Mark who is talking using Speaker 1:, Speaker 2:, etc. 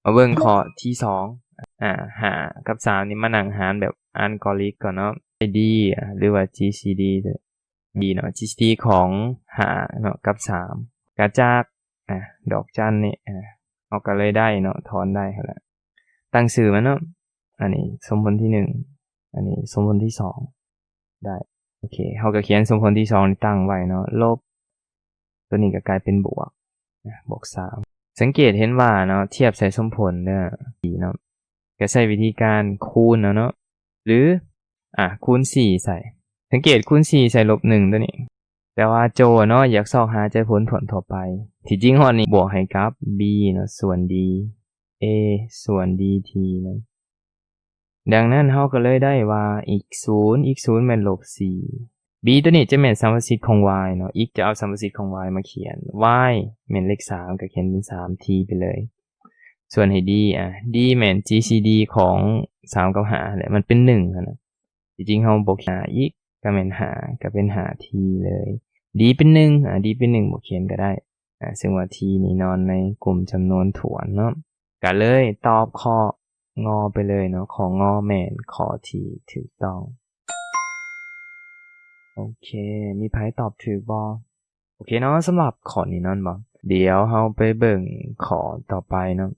Speaker 1: มาเบิ่งข้อที่2หากับ3นี่มานั่งหารแบบอัลกอริทึมก่อนเนาะ ID หรือว่า GCD เนาะ GCD ของ5เนาะกับ3ก็จากดอกจันนี่เราก็เลยได้เนาะถอนได้หั่นแหละตั้งชื่อมันเนาะอันนี้สมผลที่1อันนี้สมผลที่2ได้โอเคเฮาก็เขียนสมผลที่2นี่ตั้งไว้เนาะลบตัวนี้ก็กลายเป็นบวกบวก3สังเกตเห็นว่าเนาะเทียบใส่สมผลเด้อเนาะก็ใช้วิธีการคูณเนาะหรือคูณ4ใส่สังเกตคูณ4ใส่ลบ1ตัวนี้แต่ว่าโจเนาะอยากซอกหาใจผลต่อไปที่จริงฮอดนี้บวกให้กับ b เนาะส่วน d a ส่วน dt นะดังนั้นเฮาก็เลยได้ว่า x 0แม่นลบ4 b ตัวนี้จะแม่นสัมประสิทธิ์ของ y เนาะ x จะเอาสัมประสิทธิ์ของ y มาเขียน y แม่นเลข3ก็เขียนเป็น 3t ไปเลยส่วนให้ d d แม่น GCD ของ3กับ5แหละมันเป็น1นะจริงๆเฮาบ่เขียนอีกก็แม่น5ก็เป็น 5t เลย d เป็น1d เป็น1บ่เขียนก็ได้ซึ่งว่า t นี่นอนในกลุ่มจำนวนถ้วนเนาะก็เลยตอบข้องอไปเลยเนาะของงอแม่นข้อที่ถูกต้องโอเคมีไผตอบถูกบ่โอเคเนาะสำหรับข้อนี้นั่นบ่เดี๋ยวเฮาไปเบิ่งข้อต่อไปเนาะ